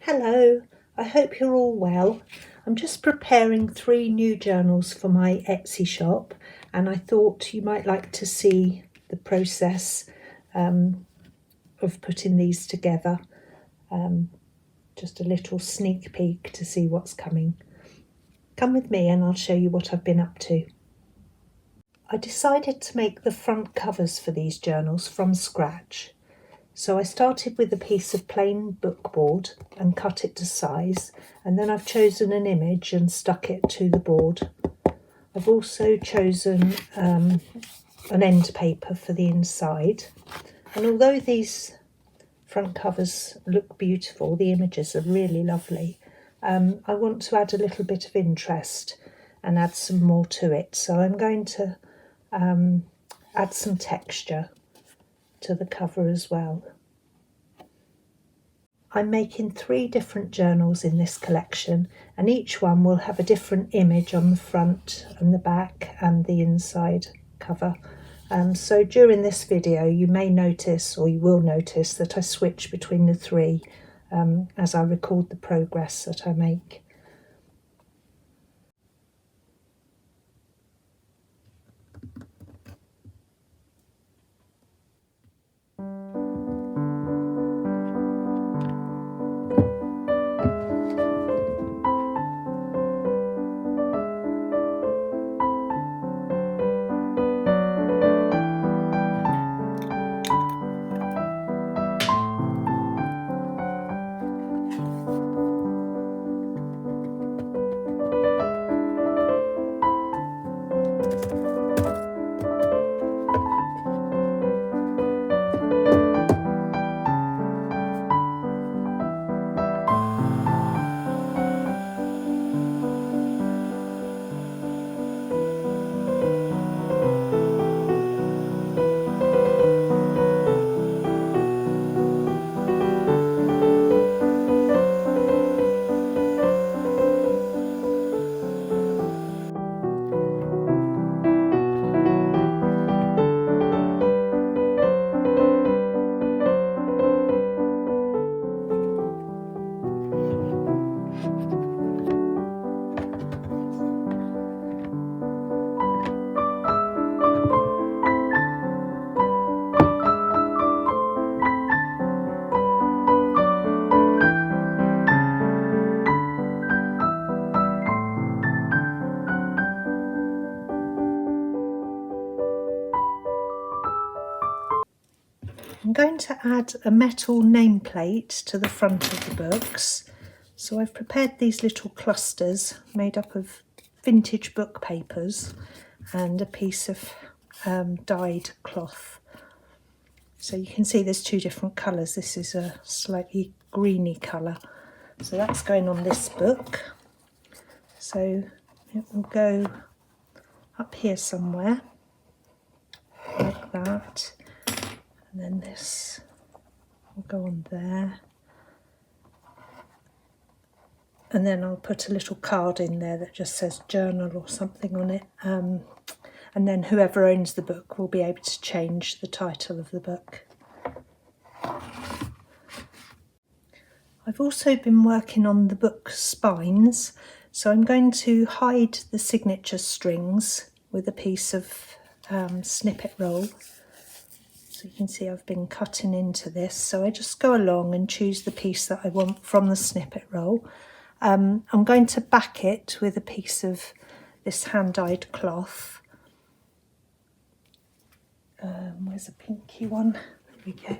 Hello, I hope you're all well. I'm just preparing 3 new journals for my Etsy shop, and I thought you might like to see the process of putting these together. Just a little sneak peek to see what's coming. Come with me and I'll show you what I've been up to. I decided to make the front covers for these journals from scratch. So I started with a piece of plain bookboard and cut it to size, and then I've chosen an image and stuck it to the board. I've also chosen an end paper for the inside, and although these front covers look beautiful, the images are really lovely, I want to add a little bit of interest and add some more to it. So I'm going to add some texture to the cover as well. I'm making 3 different journals in this collection, and each one will have a different image on the front and the back and the inside cover. So during this video you may notice, or you will notice, that I switch between the 3 as I record the progress that I make. I'm going to add a metal nameplate to the front of the books. So I've prepared these little clusters made up of vintage book papers and a piece of dyed cloth. So you can see there's 2 different colours. This is a slightly greeny colour. So that's going on this book. So it will go up here somewhere, like that. And then this will go on there. And then I'll put a little card in there that just says journal or something on it. And then whoever owns the book will be able to change the title of the book. I've also been working on the book spines. So I'm going to hide the signature strings with a piece of snippet roll. So you can see I've been cutting into this. So I just go along and choose the piece that I want from the snippet roll. I'm going to back it with a piece of this hand-dyed cloth. Where's a pinky one? There we go.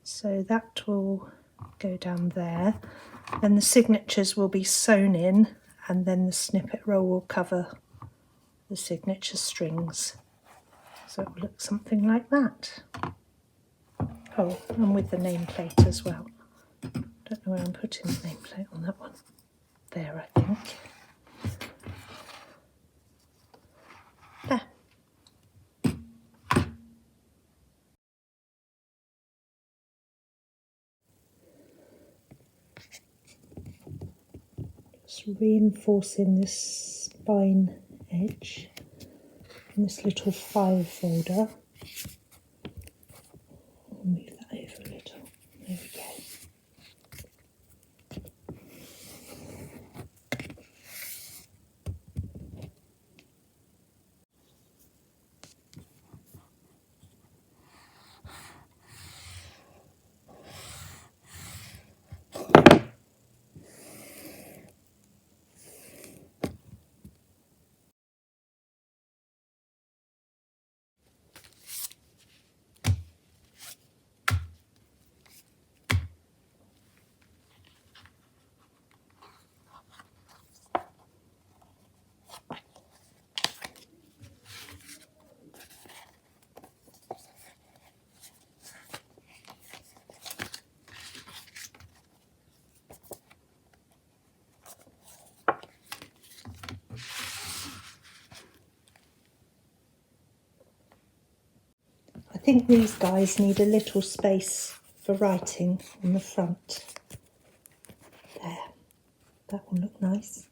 So that will go down there. Then the signatures will be sewn in, and then the snippet roll will cover the signature strings. So it will look something like that. Oh, and with the nameplate as well. Don't know where I'm putting the nameplate on that one. There, I think. There. Just reinforcing this spine edge in this little file folder. I'll move that over over a little. There we go. I think these guys need a little space for writing on the front. There, that will look nice.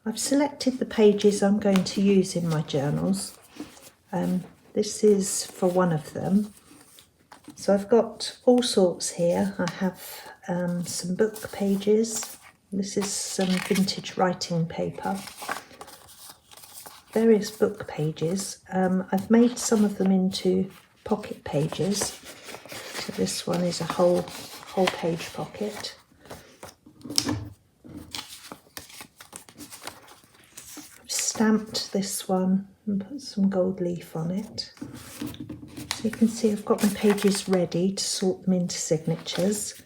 I've selected the pages I'm going to use in my journals. This is for one of them. So I've got all sorts here. I have some book pages. This is some vintage writing paper. Various book pages. I've made some of them into pocket pages. So this one is a whole page pocket. Stamped this one and put some gold leaf on it. So you can see I've got my pages ready to sort them into signatures.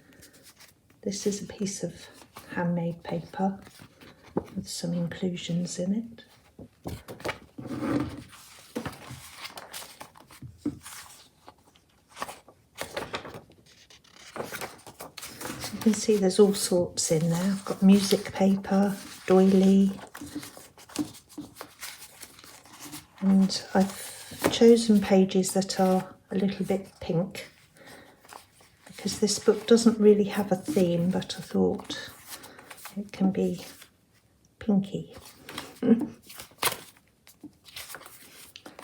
This is a piece of handmade paper with some inclusions in it. So you can see there's all sorts in there. I've got music paper, doily, and I've chosen pages that are a little bit pink because this book doesn't really have a theme, but I thought it can be pinky.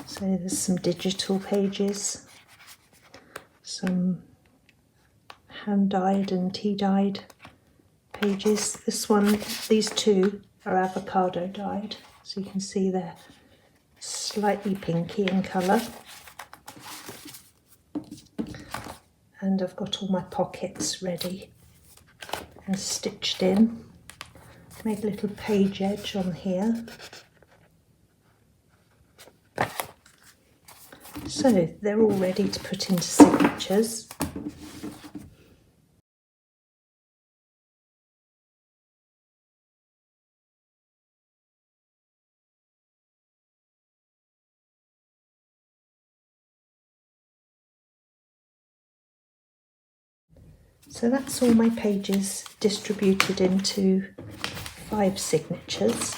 So there's some digital pages, some hand-dyed and tea-dyed pages. These two are avocado dyed, so you can see they're slightly pinky in colour. And I've got all my pockets ready and stitched in. Made a little page edge on here. So they're all ready to put into signatures. So that's all my pages distributed into 5 signatures.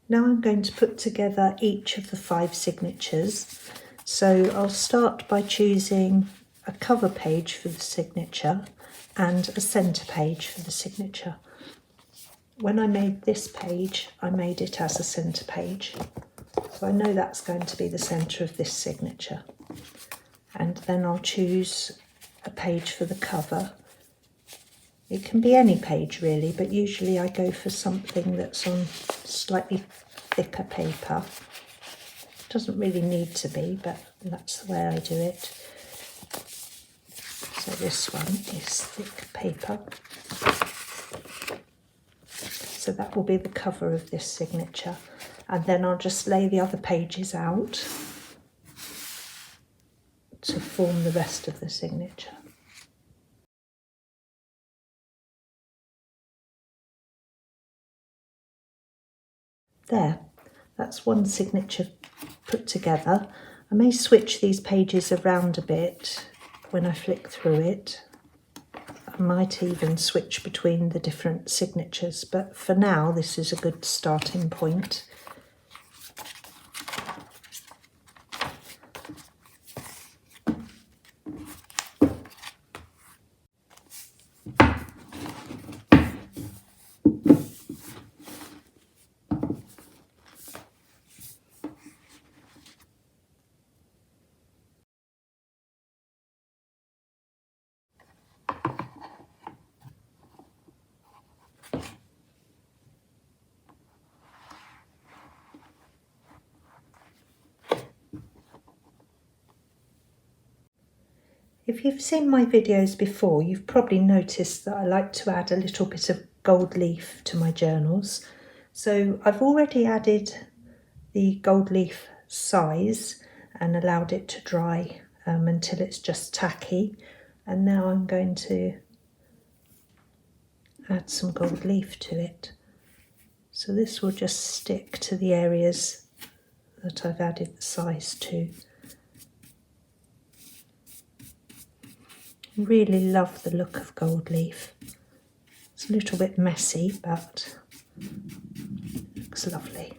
Now I'm going to put together each of the 5 signatures. So I'll start by choosing a cover page for the signature and a centre page for the signature. When I made this page, I made it as a centre page. So I know that's going to be the centre of this signature. And then I'll choose a page for the cover. It can be any page really, but usually I go for something that's on slightly thicker paper. It doesn't really need to be, but that's the way I do it. So this one is thick paper. So that will be the cover of this signature. And then I'll just lay the other pages out to form the rest of the signature. There, that's one signature put together. I may switch these pages around a bit when I flick through it. I might even switch between the different signatures, but for now this is a good starting point. If you've seen my videos before, you've probably noticed that I like to add a little bit of gold leaf to my journals. So I've already added the gold leaf size and allowed it to dry until it's just tacky. And now I'm going to add some gold leaf to it. So this will just stick to the areas that I've added the size to. Really love the look of gold leaf. It's a little bit messy, but looks lovely.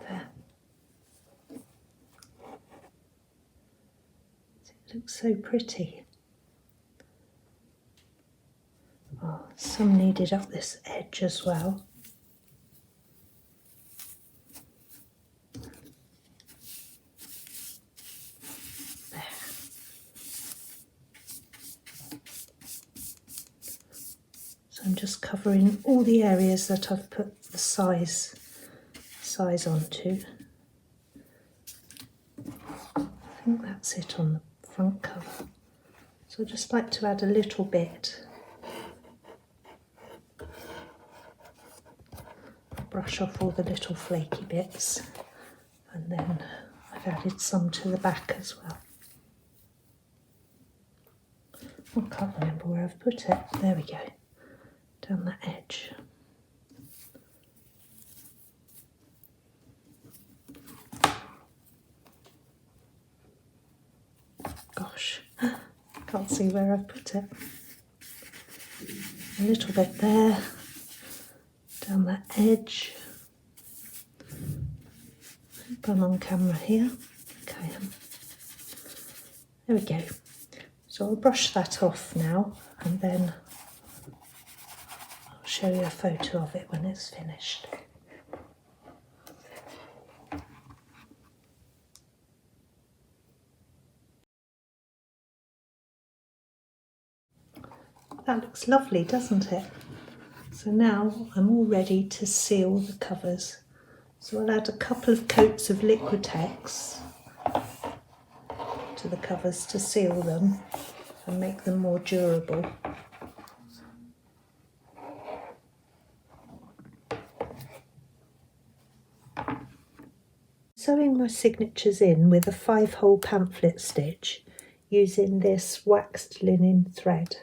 There. It looks so pretty. Oh, some needed up this edge as well. There. So I'm just covering all the areas that I've put the size onto. I think that's it on the front cover. So I just like to add a little bit. Brush off all the little flaky bits, and then I've added some to the back as well. I can't remember where I've put it. There we go, down that edge. Gosh, can't see where I've put it. A little bit there. Down that edge. I hope I'm on camera here. Okay. There we go. So I'll brush that off now, and then I'll show you a photo of it when it's finished. That looks lovely, doesn't it? So now I'm all ready to seal the covers. So I'll add a couple of coats of Liquitex to the covers to seal them and make them more durable. Sewing my signatures in with a 5-hole pamphlet stitch using this waxed linen thread.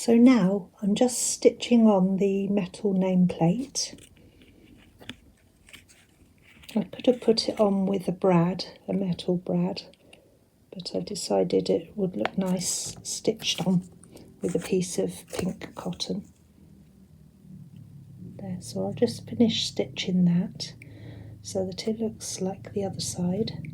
So now I'm just stitching on the metal nameplate. I could have put it on with a metal brad, but I decided it would look nice stitched on with a piece of pink cotton. There, so I'll just finish stitching that so that it looks like the other side.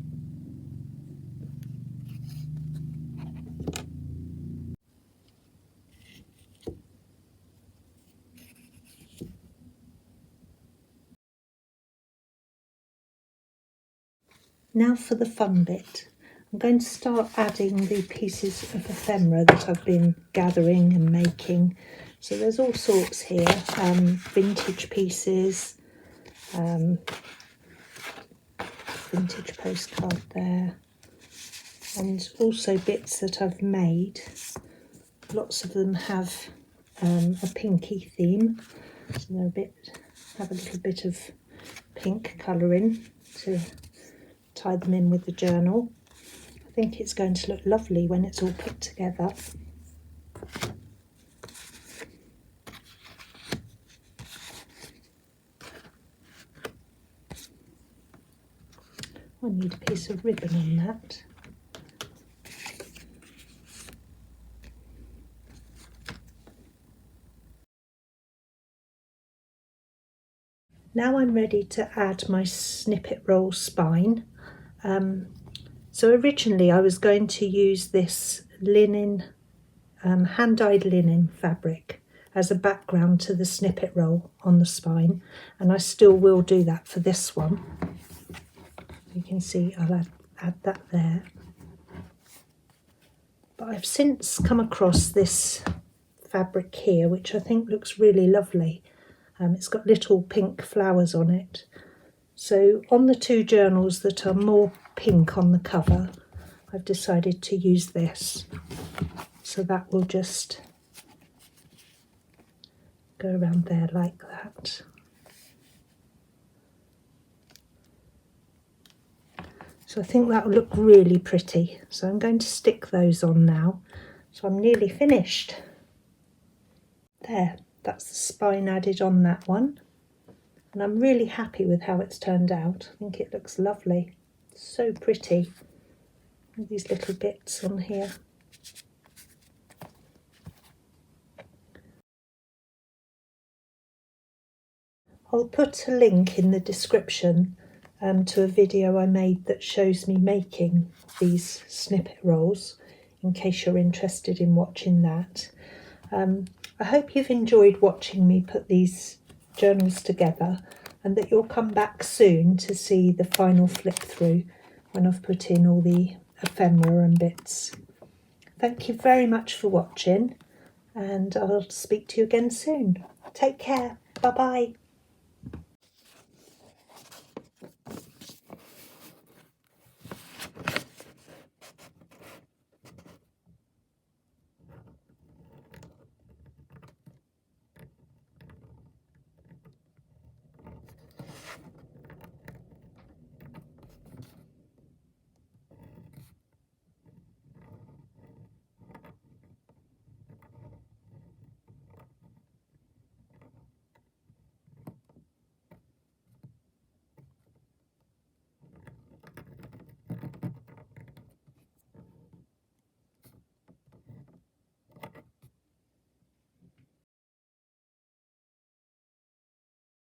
Now for the fun bit. I'm going to start adding the pieces of ephemera that I've been gathering and making. So there's all sorts here, vintage pieces, vintage postcard there, and also bits that I've made. Lots of them have a pinky theme, so they're have a little bit of pink colouring to tie them in with the journal. I think it's going to look lovely when it's all put together. I need a piece of ribbon on that. Now I'm ready to add my snippet roll spine. So originally I was going to use this linen, hand-dyed linen fabric as a background to the snippet roll on the spine, and I still will do that for this one. You can see I'll add that there. But I've since come across this fabric here, which I think looks really lovely. It's got little pink flowers on it. So on the two journals that are more pink on the cover, I've decided to use this. So that will just go around there like that. So I think that will look really pretty. So I'm going to stick those on now. So I'm nearly finished. There, that's the spine added on that one. And I'm really happy with how it's turned out. I think it looks lovely. So pretty. With these little bits on here. I'll put a link in the description to a video I made that shows me making these snippet rolls, in case you're interested in watching that. I hope you've enjoyed watching me put these journals together, and that you'll come back soon to see the final flip through when I've put in all the ephemera and bits. Thank you very much for watching, and I'll speak to you again soon. Take care. Bye bye.